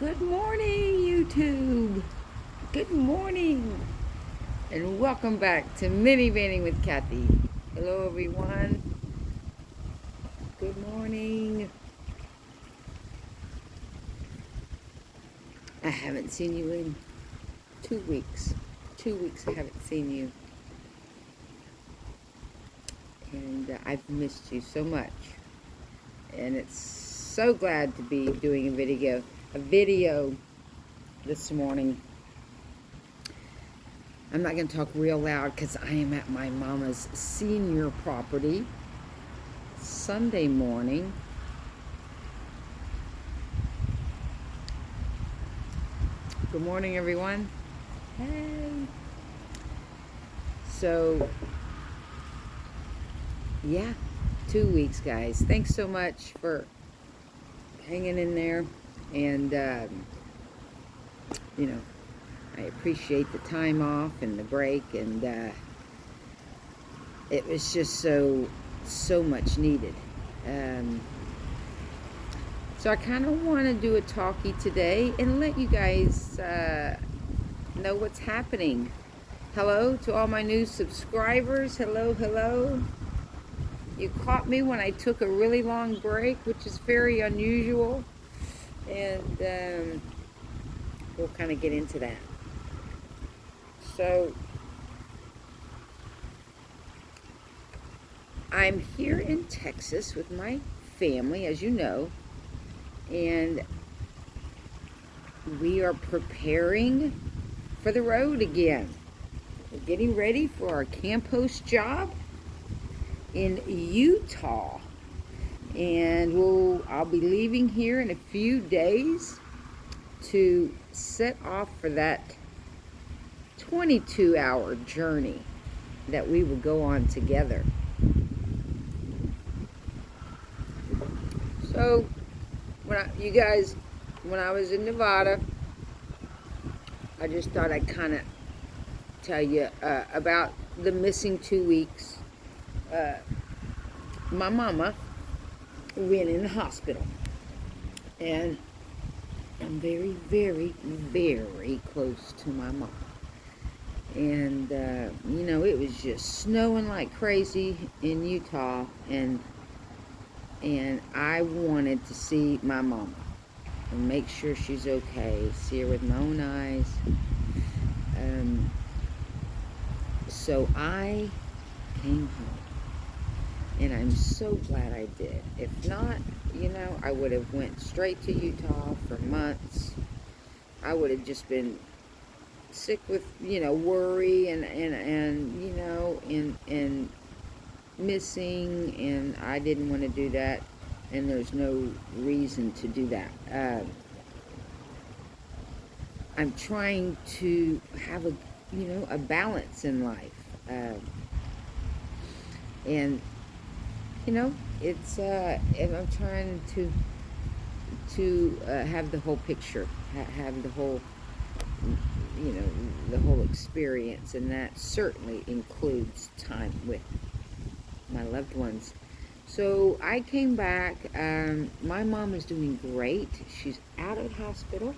Good morning, YouTube. Good morning. And welcome back to Minivanning with Kathy. Hello, everyone. Good morning. I haven't seen you in 2 weeks. 2 weeks I haven't seen you. And I've missed you so much. And it's so glad to be doing a video this morning. I'm not going to talk real loud because I am at my mama's senior property Sunday morning. Good morning, everyone. Hey. So, yeah, 2 weeks, guys. Thanks so much for hanging in there. And, I appreciate the time off and the break. And it was just so much needed. So I kind of want to do a talkie today and let you guys know what's happening. Hello to all my new subscribers. Hello. You caught me when I took a really long break, which is very unusual. And we'll kind of get into that. So I'm here in Texas with my family, as you know. And we are preparing for the road again. We're getting ready for our camp host job in Utah. And I'll be leaving here in a few days to set off for that 22-hour journey that we will go on together. So, when I was in Nevada, I just thought I'd kind of tell you about the missing 2 weeks. My mama went in the hospital, and I'm very, very, very close to my mom. And, it was just snowing like crazy in Utah, and I wanted to see my mama and make sure she's okay, see her with my own eyes. So I came home, and I'm so glad I did. If not, I would have went straight to Utah for months. I would have just been sick with, worry and missing, and I didn't want to do that, and there's no reason to do that. I'm trying to have a balance in life, and it's and I'm trying to have the whole picture, have the whole the whole experience, and that certainly includes time with my loved ones. So I came back. My mom is doing great. She's out of the hospital.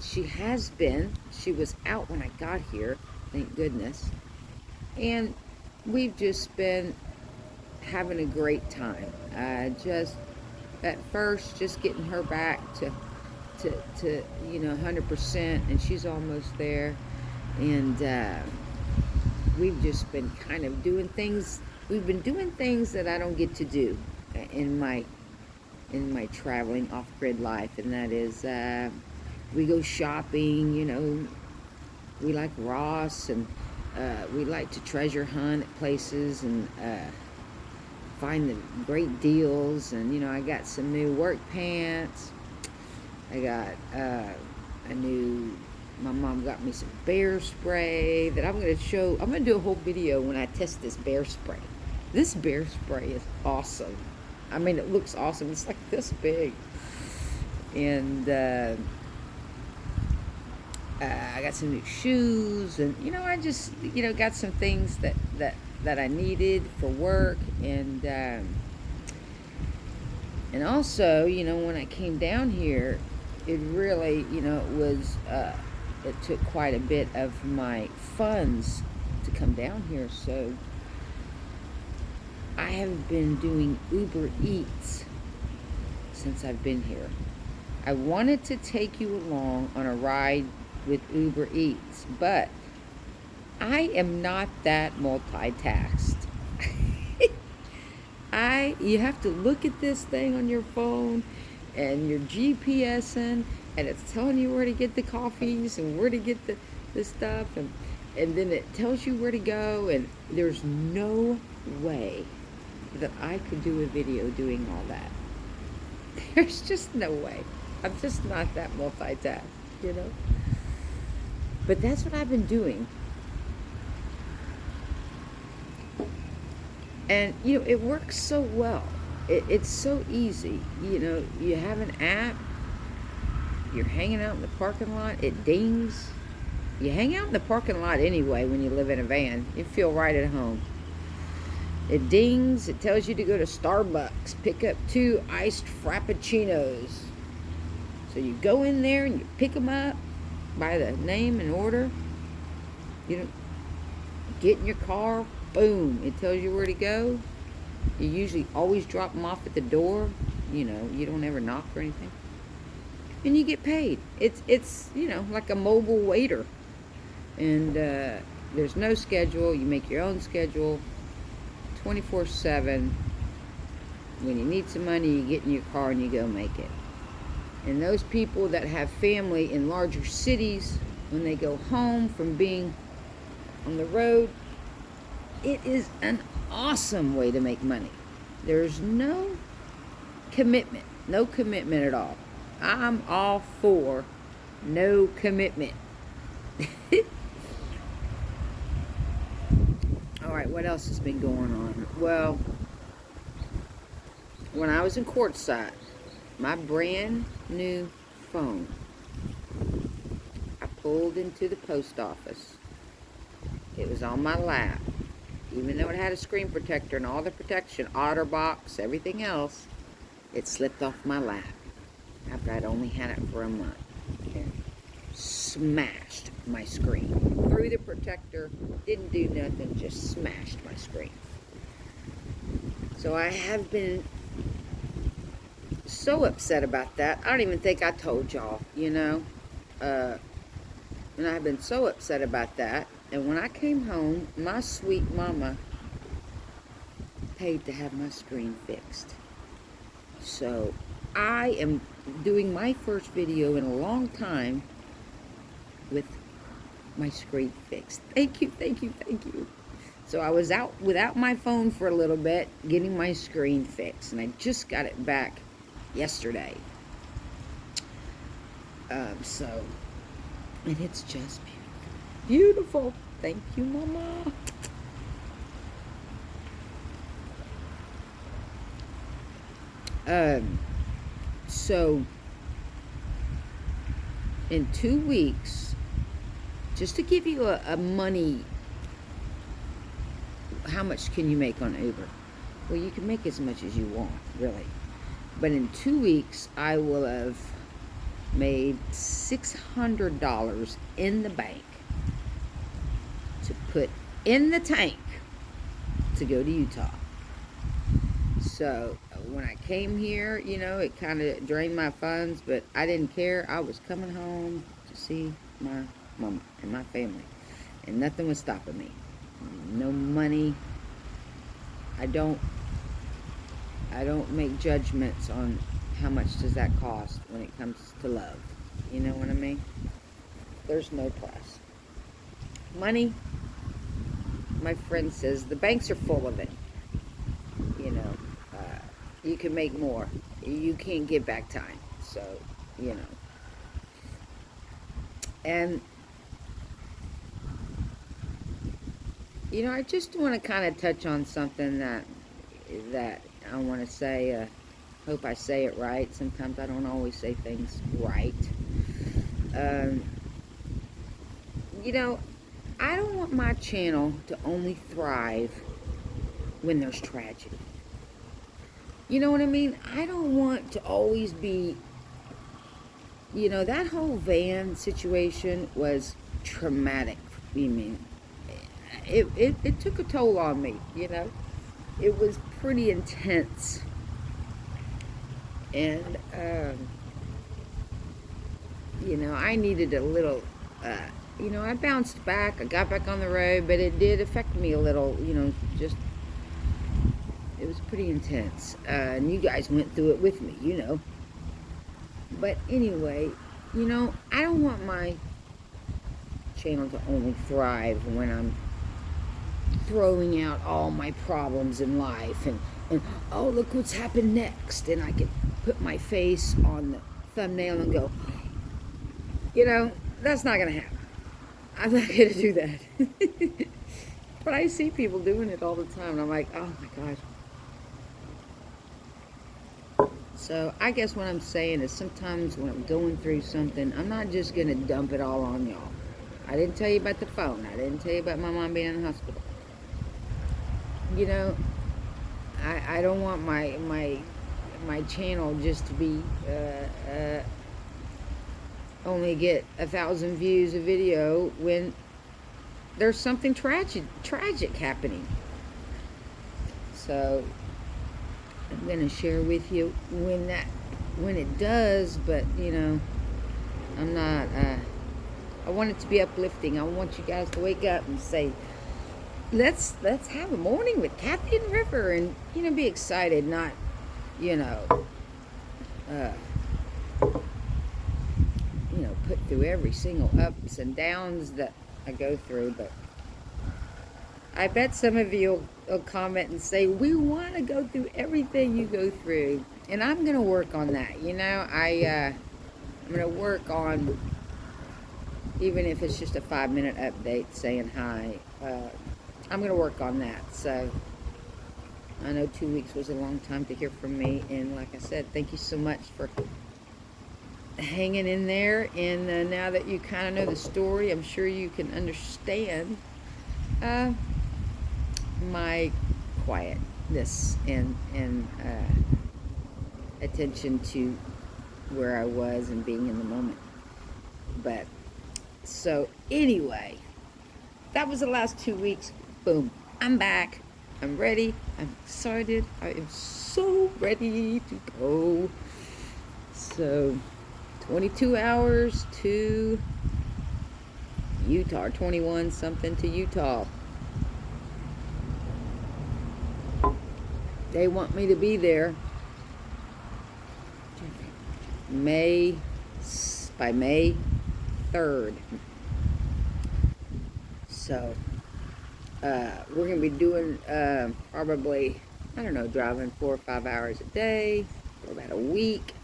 She has been. She was out when I got here, thank goodness. And we've just been having a great time. Just at first, just getting her back to 100%, and she's almost there. And we've just been kind of doing things. We've been doing things that I don't get to do in my traveling off-grid life, and that is we go shopping. We like Ross, and we like to treasure hunt at places and find the great deals. And I got some new work pants. I got my mom got me some bear spray that I'm going to show. I'm going to do a whole video when I test this bear spray. This bear spray is awesome. I mean, it looks awesome. It's like this big. And I got some new shoes, and I just got some things that I needed for work. And also, when I came down here, it really, was, it took quite a bit of my funds to come down here. So I have been doing Uber Eats since I've been here. I wanted to take you along on a ride with Uber Eats, but I am not that multitasked. You have to look at this thing on your phone and you're GPSing, and it's telling you where to get the coffees and where to get the stuff, and then it tells you where to go, and there's no way that I could do a video doing all that. There's just no way. I'm just not that multitask, you know? But that's what I've been doing. And, it works so well. It's so easy. You have an app. You're hanging out in the parking lot. It dings. You hang out in the parking lot anyway when you live in a van. You feel right at home. It dings. It tells you to go to Starbucks. Pick up 2 iced frappuccinos. So you go in there and you pick them up by the name and order. You get in your car. Boom. It tells you where to go. You usually always drop them off at the door. You don't ever knock or anything. And you get paid. It's like a mobile waiter. And there's no schedule. You make your own schedule 24/7. When you need some money, you get in your car and you go make it. And those people that have family in larger cities, when they go home from being on the road, it is an awesome way to make money. There's no commitment at all. I'm all for no commitment. All right, what else has been going on? Well, when I was in Quartzsite, my brand new phone, I pulled into the post office. It was on my lap. Even though it had a screen protector and all the protection, OtterBox, everything else, it slipped off my lap after I'd only had it for a month. And smashed my screen. Through the protector, didn't do nothing, just smashed my screen. So I have been so upset about that. I don't even think I told y'all, and I've been so upset about that. And when I came home, my sweet mama paid to have my screen fixed. So I am doing my first video in a long time with my screen fixed. Thank you, thank you, thank you. So I was out without my phone for a little bit, getting my screen fixed. And I just got it back yesterday. And it's just beautiful. Thank you, Mama. So in 2 weeks, just to give you a money, how much can you make on Uber? Well, you can make as much as you want, really. But in 2 weeks, I will have made $600 in the bank to put in the tank to go to Utah. So when I came here, it kind of drained my funds, but I didn't care. I was coming home to see my mama and my family, and nothing was stopping me. No money. I don't make judgments on how much does that cost when it comes to love. You know what I mean? There's no price. Money, my friend says, the banks are full of it. You can make more. You can't get back time. So, And, I just want to kind of touch on something that I want to say. Hope I say it right. Sometimes I don't always say things right. I don't want my channel to only thrive when there's tragedy. You know what I mean? I don't want to always be you know, that whole van situation was traumatic. I mean, it took a toll on me, you know. It was pretty intense. And, you know, I needed a little, you know, I bounced back. I got back on the road, but it did affect me a little, you know, just, it was pretty intense. And you guys went through it with me, you know. But anyway, you know, I don't want my channel to only thrive when I'm throwing out all my problems in life and oh, look what's happened next. And I can put my face on the thumbnail and go, you know, that's not going to happen. I'm not going to do that. But I see people doing it all the time, and I'm like, oh my gosh. So I guess what I'm saying is sometimes when I'm going through something, I'm not just going to dump it all on y'all. I didn't tell you about the phone. I didn't tell you about my mom being in the hospital. You know, I don't want my channel just to be only get 1,000 views a video when there's something tragic happening. So I'm gonna share with you when it does, but you know, I'm not. I want it to be uplifting. I want you guys to wake up and say, let's have a morning with Kathy and River, and you know, be excited, not, you know, put through every single ups and downs that I go through. But I bet some of you will comment and say, we want to go through everything you go through. And I'm going to work on that. You know, I'm going to work on, even if it's just a 5-minute update saying hi, I'm going to work on that. So I know 2 weeks was a long time to hear from me. And like I said, thank you so much for hanging in there. And now that you kind of know the story, I'm sure you can understand my quietness and attention to where I was and being in the moment. But so anyway, that was the last 2 weeks. Boom, I'm back. I'm ready. I'm excited. I am so ready to go. So 22 hours to Utah, 21 something to Utah. They want me to be there by May 3rd. So we're going to be doing probably, I don't know, driving 4 or 5 hours a day for about a week,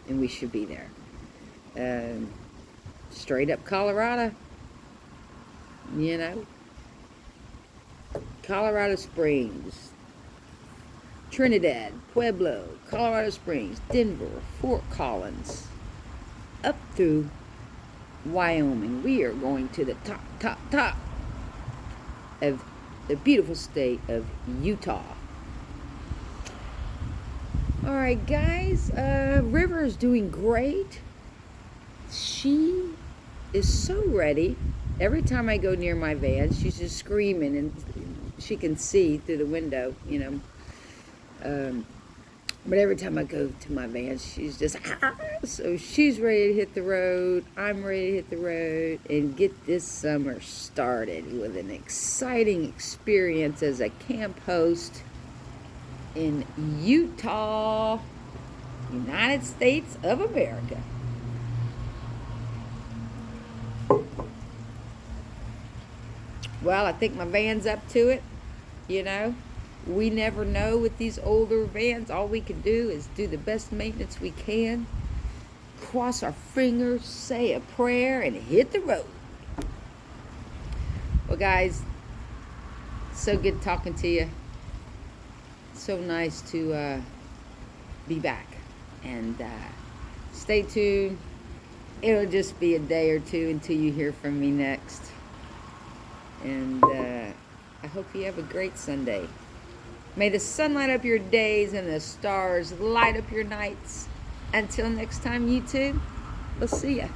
and we should be there. Straight up Colorado, you know, Colorado Springs, Trinidad, Pueblo, Colorado Springs, Denver, Fort Collins, up through Wyoming. We are going to the top of the beautiful state of Utah. All right, guys, River is doing great. She is so ready. Every time I go near my van, she's just screaming, and she can see through the window, you know. But every time I go to my van, she's just, so she's ready to hit the road. I'm ready to hit the road and get this summer started with an exciting experience as a camp host in Utah, United States of America. Well, I think my van's up to it, you know. We never know with these older vans. All we can do is do the best maintenance we can, cross our fingers, say a prayer, and hit the road. Well, guys, so good talking to you. So nice to be back. And stay tuned. It'll just be a day or two until you hear from me next. And I hope you have a great Sunday. May the sun light up your days and the stars light up your nights. Until next time, YouTube, We'll see ya.